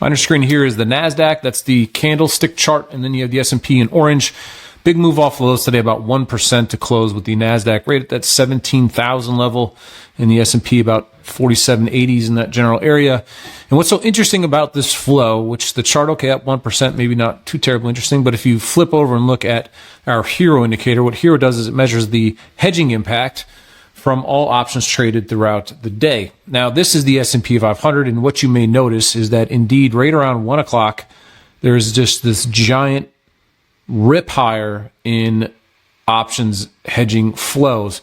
On your screen here is the NASDAQ. That's the candlestick chart. And then you have the S&P in orange. Big move off of those today, about 1% to close, with the NASDAQ right at that 17,000 level and the S&P about 4780s in that general area. And what's so interesting about this flow, which the chart, okay, up 1%, maybe not too terribly interesting, but if you flip over and look at our HERO indicator, what HERO does is it measures the hedging impact from all options traded throughout the day. Now, this is the S&P 500, and what you may notice is that indeed right around 1 o'clock, there's just this giant rip higher in options hedging flows.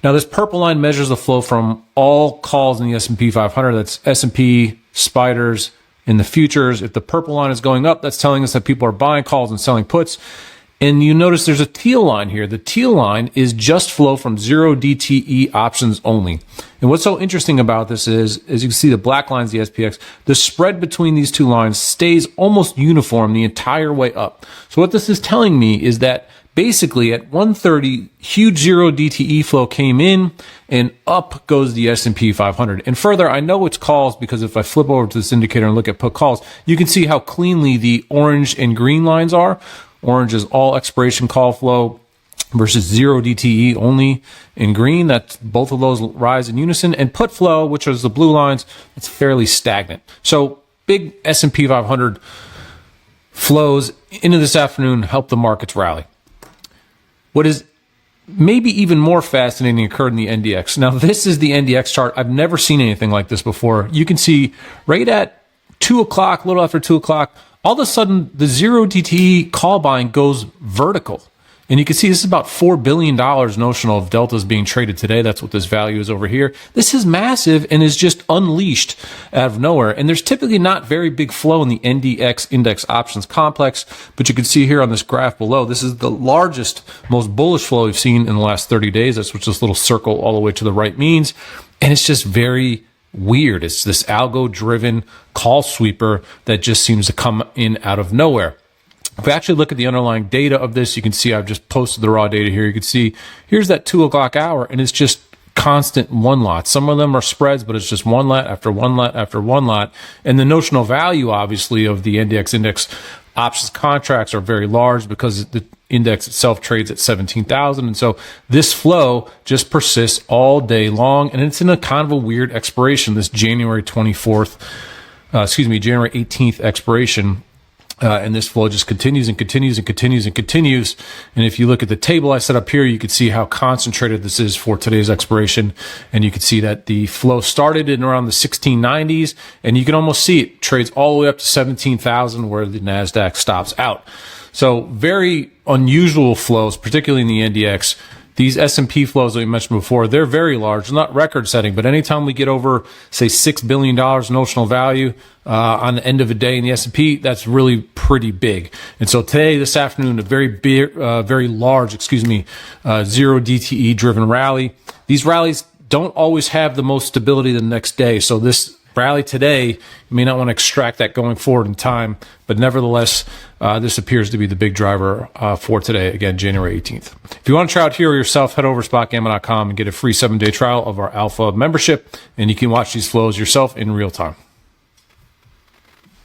Now, this purple line measures the flow from all calls in the S&P 500. That's S&P, spiders, and the futures. If the purple line is going up, that's telling us that people are buying calls and selling puts. And you notice there's a teal line here. The teal line is just flow from 0 DTE options only. And what's so interesting about this is, as you can see, the black line's the SPX. The spread between these two lines stays almost uniform the entire way up. So what this is telling me is that basically at 1:30, huge 0 DTE flow came in, and up goes the S&P 500. And further, I know it's calls because if I flip over to this indicator and look at put calls, you can see how cleanly the orange and green lines are. Orange is all expiration call flow versus 0 DTE only in green. That's both of those rise in unison. And put flow, which is the blue lines, it's fairly stagnant. So big S&P 500 flows into this afternoon help the markets rally. What is maybe even more fascinating occurred in the NDX. Now, this is the NDX chart. I've never seen anything like this before. You can see right at 2 o'clock, a little after 2 o'clock, all of a sudden, the 0 DTE call buying goes vertical. And you can see this is about $4 billion notional of deltas being traded today. That's what this value is over here. This is massive and is just unleashed out of nowhere. And there's typically not very big flow in the NDX index options complex. But you can see here on this graph below, this is the largest, most bullish flow we've seen in the last 30 days. That's what this little circle all the way to the right means. And it's just very weird. It's this algo-driven call sweeper that just seems to come in out of nowhere. If we actually look at the underlying data of this, you can see I've just posted the raw data here. You can see here's that 2 o'clock hour, and it's just constant one lot. Some of them are spreads, but it's just one lot after one lot after one lot. And the notional value, obviously, of the NDX index options contracts are very large because the index itself trades at 17,000. And so this flow just persists all day long. And it's in a kind of a weird expiration, this January 18th expiration. And this flow just continues and continues and continues and continues. And if you look at the table I set up here, you can see how concentrated this is for today's expiration. And you can see that the flow started in around the 1690s, and you can almost see it trades all the way up to 17,000 where the NASDAQ stops out. So very unusual flows, particularly in the NDX. These S&P flows that we mentioned before, they're very large, not record-setting, but anytime we get over, say, $6 billion notional value on the end of a day in the S&P, that's really pretty big. And so today, this afternoon, a very big, very large, 0 DTE-driven rally. These rallies don't always have the most stability the next day. So this rally today, you may not want to extract that going forward in time, but nevertheless, this appears to be the big driver for today, again, January 18th. If you want to try out HERO yourself, head over to SpotGamma.com and get a free 7-day trial of our Alpha membership, and you can watch these flows yourself in real time.